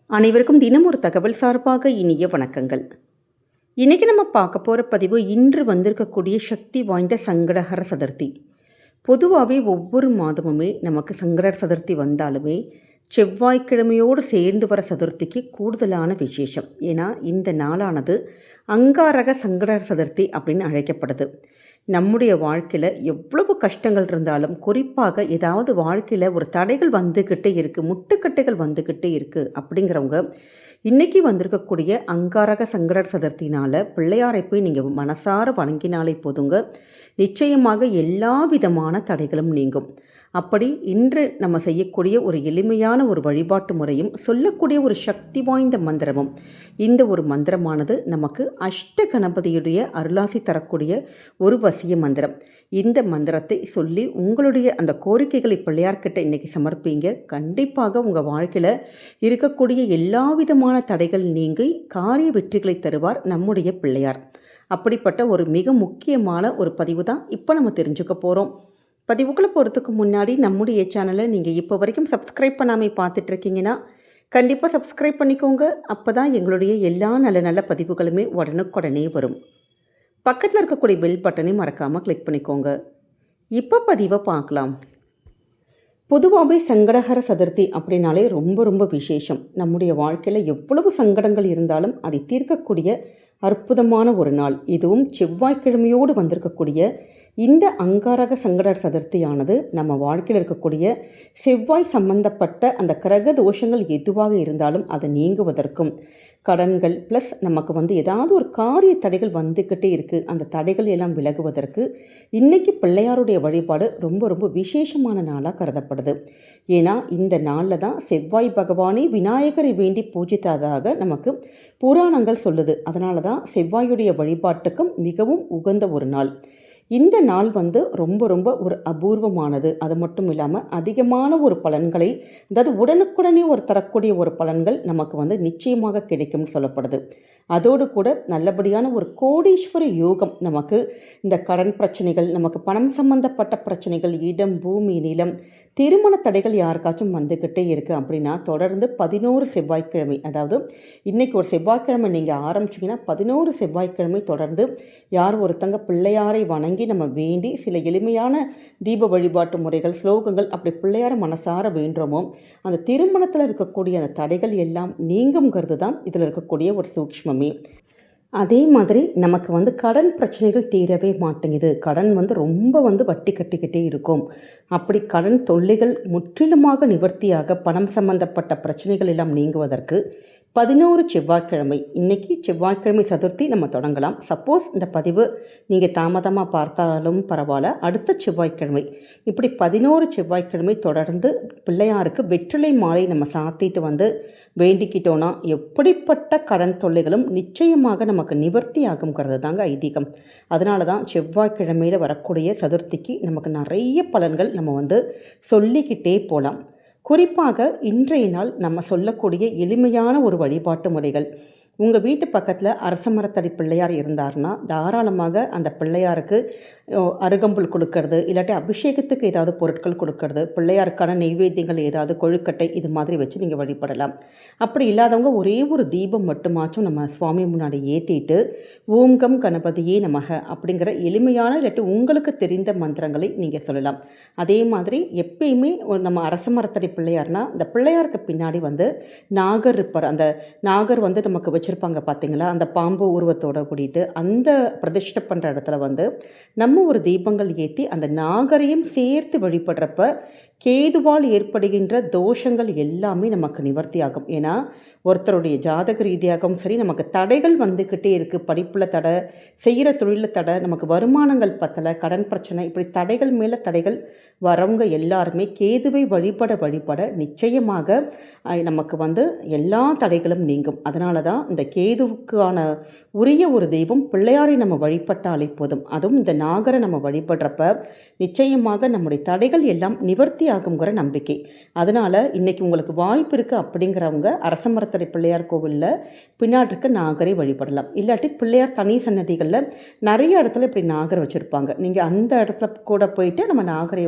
அனைவருக்கும் தினம் ஒரு தகவல் சார்பாக இனிய வணக்கங்கள். இன்றைக்கி நம்ம பார்க்க போகிற பதிவு இன்று வந்திருக்கக்கூடிய சக்தி வாய்ந்த சங்கடஹர சதுர்த்தி. பொதுவாகவே ஒவ்வொரு மாதமுமே நமக்கு சங்கடஹர சதுர்த்தி வந்தாலுமே செவ்வாய்க்கிழமையோடு சேர்ந்து வர சதுர்த்திக்கு கூடுதலான விசேஷம். ஏன்னா இந்த நாளானது அங்காரக சங்கடஹர சதுர்த்தி அப்படின்னு அழைக்கப்படுது. நம்முடைய வாழ்க்கையில் எவ்வளவு கஷ்டங்கள் இருந்தாலும், குறிப்பாக ஏதாவது வாழ்க்கையில் ஒரு தடைகள் வந்துக்கிட்டே இருக்குது, முட்டுக்கட்டைகள் வந்துக்கிட்டே இருக்குது அப்படிங்கிறவங்க இன்றைக்கி வந்திருக்கக்கூடிய அங்காரக சங்கடஹர சதுர்த்தினால் பிள்ளையாரை போய் நீங்கள் மனசார வணங்கினாலே போதுங்க, நிச்சயமாக எல்லா விதமான தடைகளும் நீங்கும். அப்படி இன்று நம்ம செய்யக்கூடிய ஒரு எளிமையான ஒரு வழிபாட்டு முறையும் சொல்லக்கூடிய ஒரு சக்தி வாய்ந்த மந்திரமும், இந்த ஒரு மந்திரமானது நமக்கு அஷ்ட கணபதியுடைய அருளாசி தரக்கூடிய ஒரு வசிய மந்திரம். இந்த மந்திரத்தை சொல்லி உங்களுடைய அந்த கோரிக்கைகளை பிள்ளையார்கிட்ட இன்றைக்கி சமர்ப்பிங்க. கண்டிப்பாக உங்கள் வாழ்க்கையில் இருக்கக்கூடிய எல்லா விதமான தடைகள் நீங்கி காரிய வெற்றிகளை தருவார் நம்முடைய பிள்ளையார். அப்படிப்பட்ட ஒரு மிக முக்கியமான ஒரு பதிவு தான் இப்போ நம்ம தெரிஞ்சுக்க போகிறோம். பதிவுக்குள்ளே போகிறதுக்கு முன்னாடி நம்முடைய சேனலை நீங்கள் இப்போ வரைக்கும் சப்ஸ்கிரைப் பண்ணாமல் பார்த்துட்ருக்கீங்கன்னா கண்டிப்பாக சப்ஸ்கிரைப் பண்ணிக்கோங்க. அப்போ தான் எங்களுடைய எல்லா நல்ல நல்ல பதிவுகளுமே உடனுக்குடனே வரும். பக்கத்தில் இருக்கக்கூடிய பெல் பட்டனையும் மறக்காமல் கிளிக் பண்ணிக்கோங்க. இப்போ பதிவை பார்க்கலாம். பொதுவாகவே சங்கடஹர சதுர்த்தி அப்படின்னாலே ரொம்ப ரொம்ப விசேஷம். நம்முடைய வாழ்க்கையில் எவ்வளவு சங்கடங்கள் இருந்தாலும் அதை தீர்க்கக்கூடிய அற்புதமான ஒரு நாள். இதுவும் செவ்வாய்க்கிழமையோடு வந்திருக்கக்கூடிய இந்த அங்காரக சங்கடஹர சதுர்த்தியானது நம்ம வாழ்க்கையில் இருக்கக்கூடிய செவ்வாய் சம்பந்தப்பட்ட அந்த கிரக தோஷங்கள் எதுவாக இருந்தாலும் அதை நீங்குவதற்கும், கடன்கள் ப்ளஸ் நமக்கு ஏதாவது ஒரு காரிய தடைகள் வந்துக்கிட்டே இருக்குது, அந்த தடைகள் எல்லாம் விலகுவதற்கு இன்றைக்கி பிள்ளையாருடைய வழிபாடு ரொம்ப ரொம்ப விசேஷமான நாளாக கருதப்படுது. ஏன்னா இந்த நாளில் தான் செவ்வாய் பகவானே விநாயகரை வேண்டி பூஜித்ததாக நமக்கு புராணங்கள் சொல்லுது. அதனால தான் செவ்வாயுடைய வழிபாட்டுக்கும் மிகவும் உகந்த ஒரு நாள். இந்த நாள் ரொம்ப ரொம்ப ஒரு அபூர்வமானது. அது மட்டும் இல்லாமல் அதிகமான ஒரு பலன்களை, அதாவது உடனுக்குடனே ஒரு தரக்கூடிய ஒரு பலன்கள் நமக்கு நிச்சயமாக கிடைக்கும்னு சொல்லப்படுது. அதோடு கூட நல்லபடியான ஒரு கோடீஸ்வர யோகம், நமக்கு இந்த கடன் பிரச்சனைகள், நமக்கு பணம் சம்பந்தப்பட்ட பிரச்சனைகள், இடம் பூமி நிலம், திருமண தடைகள் யாருக்காச்சும் வந்துக்கிட்டே இருக்குது அப்படின்னா தொடர்ந்து 11 செவ்வாய்க்கிழமை, அதாவது இன்றைக்கி ஒரு செவ்வாய்க்கிழமை நீங்கள் ஆரம்பிச்சிங்கன்னா 11 செவ்வாய்க்கிழமை தொடர்ந்து யார் ஒருத்தங்க பிள்ளையாரை வணங்கி நம்ம வேண்டி சில எளிமையான தீப வழிபாட்டு முறைகள், ஸ்லோகங்கள் அப்படி பிள்ளையார மனசார வேண்டுறோமோ அந்த திருமணத்தில் இருக்கக்கூடிய அந்த தடைகள் எல்லாம் நீங்குங்கிறது தான் இதில் இருக்கக்கூடிய ஒரு சூக்ஷ்மமே. அதே மாதிரி நமக்கு கடன் பிரச்சனைகள் தீரவே மாட்டேங்குது, கடன் ரொம்ப வட்டி கட்டிக்கிட்டே இருக்கும், அப்படி கடன் தொல்லைகள் முற்றிலுமாக நிவர்த்தியாக பணம் சம்பந்தப்பட்ட பிரச்சனைகள் எல்லாம் நீங்குவதற்கு 11 செவ்வாய்க்கிழமை, இன்றைக்கி செவ்வாய்க்கிழமை சதுர்த்தி நம்ம தொடங்கலாம். சப்போஸ் இந்த பதிவு நீங்கள் தாமதமாக பார்த்தாலும் பரவாயில்ல, அடுத்த செவ்வாய்க்கிழமை இப்படி 11 செவ்வாய்க்கிழமை தொடர்ந்து பிள்ளையாருக்கு வெற்றிலை மாலை நம்ம சாத்திட்டு வேண்டிக்கிட்டோன்னா எப்படிப்பட்ட கடன் தொல்லைகளும் நிச்சயமாக நமக்கு நிவர்த்தி ஆகுங்கிறது தாங்க ஐதீகம். அதனால தான் செவ்வாய்க்கிழமையில் வரக்கூடிய சதுர்த்திக்கு நமக்கு நிறைய பலன்கள் நம்ம சொல்லிக்கிட்டே போகலாம். குறிப்பாக இன்றைய நாள் நம்ம சொல்லக்கூடிய எளிமையான ஒரு வழிபாட்டு முறைகள். உங்கள் வீட்டு பக்கத்தில் அரச மரத்தடி பிள்ளையார் இருந்தார்னா தாராளமாக அந்த பிள்ளையாருக்கு அருகம்புல் கொடுக்கறது, இல்லாட்டி அபிஷேகத்துக்கு ஏதாவது பொருட்கள் கொடுக்கறது, பிள்ளையாருக்கான நெய்வேத்தியங்கள் ஏதாவது கொழுக்கட்டை இது மாதிரி வச்சு நீங்கள் வழிபடலாம். அப்படி இல்லாதவங்க ஒரே ஒரு தீபம் மட்டுமாச்சும் நம்ம சுவாமி முன்னாடி ஏற்றிட்டு ஓம் கம் கணபதியே நமக அப்படிங்கிற எளிமையான இல்லாட்டி உங்களுக்கு தெரிந்த மந்திரங்களை நீங்கள் சொல்லலாம். அதே மாதிரி எப்பயுமே நம்ம அரச மரத்தடி பிள்ளையார்னா இந்த பிள்ளையாருக்கு பின்னாடி நாகர் இருப்பார். அந்த நாகர் நமக்கு வச்சுருப்பாங்க பார்த்தீங்களா, அந்த பாம்பு உருவத்தோடு கூட்டிகிட்டு அந்த பிரதிஷ்டை பண்ணுற இடத்துல நம்ம ஒரு தீபங்கள் ஏற்றி அந்த நாகரையும் சேர்த்து வழிபடுறப்ப கேதுவால் ஏற்படுகின்ற தோஷங்கள் எல்லாமே நமக்கு நிவர்த்தி ஆகும். ஏன்னா ஒருத்தருடைய ஜாதக ரீதியாகவும் சரி, நமக்கு தடைகள் வந்துக்கிட்டே இருக்குது, படிப்பில் தடை, செய்கிற தொழிலில் தடை, நமக்கு வருமானங்கள் பத்தலை, கடன் பிரச்சனை, இப்படி தடைகள் மேலே தடைகள் வரவங்க எல்லாருமே கேதுவை வழிபட நிச்சயமாக நமக்கு எல்லா தடைகளும் நீங்கும். அதனால தான் இந்த கேதுவுக்கான உரிய ஒரு தெய்வம் பிள்ளையாரை நம்ம வழிபட்டாலே போதும். அதுவும் இந்த நாகரை நம்ம வழிபடுறப்ப நிச்சயமாக நம்முடைய தடைகள் எல்லாம் நிவர்த்தி ஆகுங்கிற நம்பிக்கை. அதனால் இன்றைக்கி உங்களுக்கு வாய்ப்பு இருக்குது அப்படிங்கிறவங்க அரச மரத்தடி பிள்ளையார் கோவிலில் பின்னாடி இருக்க நாகரை வழிபடலாம். இல்லாட்டி பிள்ளையார் தனி சன்னதிகளில் நிறைய இடத்துல இப்படி நாகரை வச்சுருப்பாங்க, நீங்கள் அந்த இடத்துல கூட போயிட்டு நம்ம நாகரை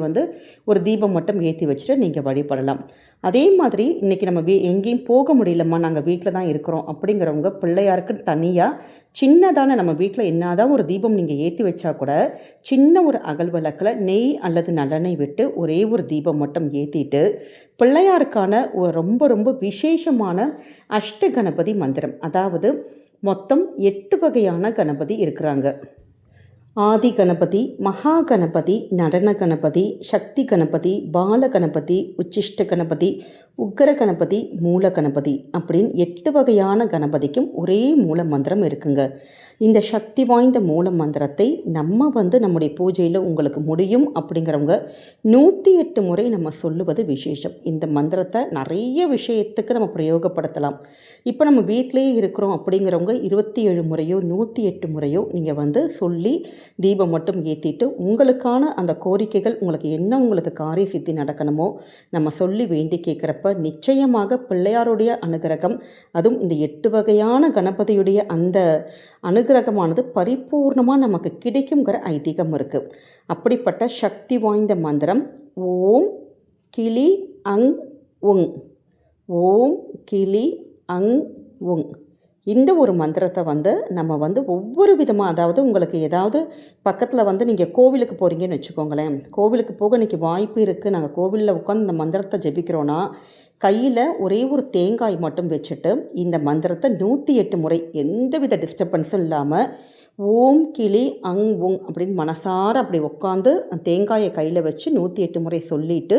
ஒரு தீபம் மட்டும் ஏற்றி வச்சுட்டு நீங்கள் வழிபடலாம். அதே மாதிரி இன்றைக்கி நம்ம எங்கேயும் போக முடியலம்மா, நாங்கள் வீட்டில் தான் இருக்கிறோம் அப்படிங்கிறவங்க பிள்ளையாருக்குன்னு தனியாக சின்னதான நம்ம வீட்டில் என்னதான் ஒரு தீபம் நீங்கள் ஏற்றி வச்சா கூட சின்ன ஒரு அகல் விளக்கில் நெய் அல்லது நல்லெண்ணெய் விட்டு ஒரே ஒரு தீபம் மட்டும் ஏற்றிட்டு பிள்ளையாருக்கான ஒரு ரொம்ப ரொம்ப விசேஷமான அஷ்ட கணபதி மந்திரம், அதாவது மொத்தம் 8 வகையான கணபதி இருக்கிறாங்க. ஆதி கணபதி, மகா கணபதி, நடன கணபதி, சக்தி கணபதி, பால கணபதி, உச்சிஷ்ட கணபதி, உக்கர கணபதி, மூல கணபதி அப்படின்னு 8 வகையான கணபதிக்கும் ஒரே மூல மந்திரம் இருக்குங்க. இந்த சக்தி வாய்ந்த மூல மந்திரத்தை நம்ம நம்முடைய பூஜையில் உங்களுக்கு முடியும் அப்படிங்கிறவங்க 108 முறை நம்ம சொல்லுவது விசேஷம். இந்த மந்திரத்தை நிறைய விஷயத்துக்கு நம்ம பிரயோகப்படுத்தலாம். இப்போ நம்ம வீட்டிலேயே இருக்கிறோம் அப்படிங்கிறவங்க 27 முறையோ 108 முறையோ நீங்கள் சொல்லி தீபம் மட்டும் ஏற்றிட்டு உங்களுக்கான அந்த கோரிக்கைகள், உங்களுக்கு காரிய சித்தி நடக்கணுமோ நம்ம சொல்லி வேண்டி கேட்குறப்ப நிச்சயமாக பிள்ளையாருடைய அனுகிரகம், அதுவும் இந்த 8 வகையான கணபதியுடைய அந்த அனுகிரகமானது பரிபூர்ணமாக நமக்கு கிடைக்குங்கிற ஐதீகம் இருக்குது. அப்படிப்பட்ட சக்தி வாய்ந்த மந்திரம் ஓம் கிளி அங் உங், ஓம் கிளி அங் உங். இந்த ஒரு மந்திரத்தை நம்ம ஒவ்வொரு விதமாக, அதாவது உங்களுக்கு ஏதாவது பக்கத்தில் நீங்கள் கோவிலுக்கு போகிறீங்கன்னு வச்சுக்கோங்களேன், கோவிலுக்கு போக இன்றைக்கி வாய்ப்பு இருக்குது, நாங்கள் கோவிலில் உட்காந்து இந்த மந்திரத்தை ஜெபிக்கிறோன்னா கையில் ஒரே ஒரு தேங்காய் மட்டும் வச்சுட்டு இந்த மந்திரத்தை 108 முறை எந்தவித டிஸ்டர்பன்ஸும் இல்லாமல் ஓம் கிளி அங் உங் அப்படின்னு மனசார அப்படி உட்காந்து தேங்காயை கையில் வச்சு 108 முறை சொல்லிவிட்டு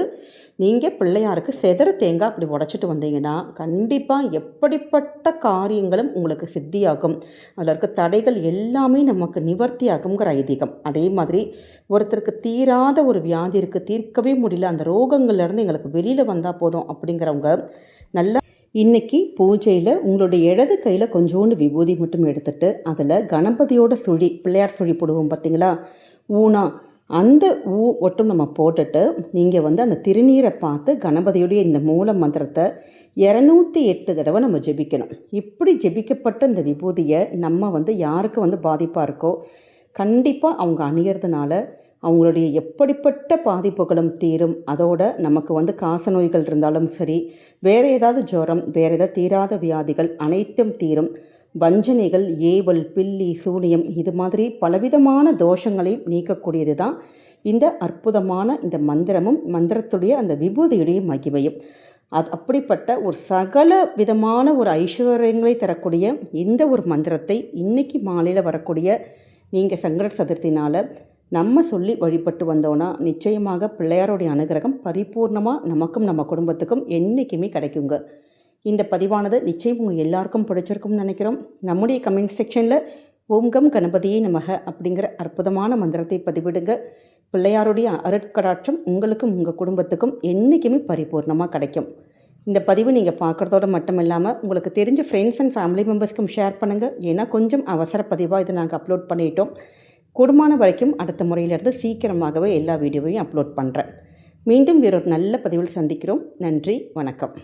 நீங்கள் பிள்ளையாருக்கு செதற தேங்காய் அப்படி உடச்சிட்டு வந்தீங்கன்னா கண்டிப்பாக எப்படிப்பட்ட காரியங்களும் உங்களுக்கு சித்தியாகும். அதில் இருக்க தடைகள் எல்லாமே நமக்கு நிவர்த்தி ஆகுங்கிற ஐதீகம். அதே மாதிரி ஒருத்தருக்கு தீராத ஒரு வியாதி இருக்குது, தீர்க்கவே முடியல, அந்த ரோகங்கள்லேருந்து எங்களுக்கு வெளியில் வந்தால் போதும் அப்படிங்கிறவங்க நல்லா இன்றைக்கி பூஜையில் உங்களுடைய இடது கையில் கொஞ்சோண்டு விபூதி மட்டும் எடுத்துகிட்டு அதில் கணபதியோட சுழி, பிள்ளையார் சுழி போடுவோம் பார்த்திங்களா, ஊனா, அந்த ஒட்டும் நம்ம போட்டுட்டு நீங்கள் அந்த திருநீரை பார்த்து கணபதியுடைய இந்த மூல மந்திரத்தை 208 தடவை நம்ம ஜெபிக்கணும். இப்படி ஜெபிக்கப்பட்ட இந்த விபூதியை நம்ம யாருக்கு பாதிப்பாக இருக்கோ கண்டிப்பாக அவங்க அணியறதுனால அவங்களுடைய எப்படிப்பட்ட பாதிப்புகளும் தீரும். அதோட நமக்கு காச நோய்கள் இருந்தாலும் சரி, வேறு ஏதாவது ஜுரம், வேறு ஏதாவது தீராத வியாதிகள் அனைத்தும் தீரும். வஞ்சனைகள், ஏவல், பில்லி, சூனியம், இது மாதிரி பலவிதமான தோஷங்களையும் நீக்கக்கூடியது தான் இந்த அற்புதமான இந்த மந்திரமும் மந்திரத்துடைய அந்த விபூதியுடைய மகிமையும். அப்படிப்பட்ட ஒரு சகல விதமான ஒரு ஐஸ்வர்யங்களை தரக்கூடிய இந்த ஒரு மந்திரத்தை இன்றைக்கி மாலையில் வரக்கூடிய நீங்கள் சங்கட சதுர்த்தினால் நம்ம சொல்லி வழிபட்டு வந்தோன்னா நிச்சயமாக பிள்ளையாருடைய அனுகிரகம் பரிபூர்ணமாக நமக்கும் நம்ம குடும்பத்துக்கும் என்றைக்குமே கிடைக்குங்க. இந்த பதிவானது நிச்சயம் உங்கள் எல்லாருக்கும் பிடிச்சிருக்கும்னு நினைக்கிறோம். நம்முடைய கமெண்ட் செக்ஷனில் ஓம்கம் கணபதியே நமக அப்படிங்கிற அற்புதமான மந்திரத்தை பதிவிடுங்க. பிள்ளையாருடைய அருட்கடாட்சம் உங்களுக்கும் உங்கள் குடும்பத்துக்கும் என்றைக்குமே பரிபூர்ணமாக கிடைக்கும். இந்த பதிவு நீங்கள் பார்க்குறதோடு மட்டும் இல்லாமல் உங்களுக்கு தெரிஞ்ச ஃப்ரெண்ட்ஸ் அண்ட் ஃபேமிலி மெம்பர்ஸ்க்கும் ஷேர் பண்ணுங்கள். ஏன்னா கொஞ்சம் அவசர பதிவாக இதை நாங்கள் அப்லோட் பண்ணிட்டோம். கூடுமான வரைக்கும் அடுத்த முறையிலிருந்து சீக்கிரமாகவே எல்லா வீடியோவையும் அப்லோட் பண்ணுறேன். மீண்டும் வேறொரு நல்ல பதிவில் சந்திக்கிறோம். நன்றி, வணக்கம்.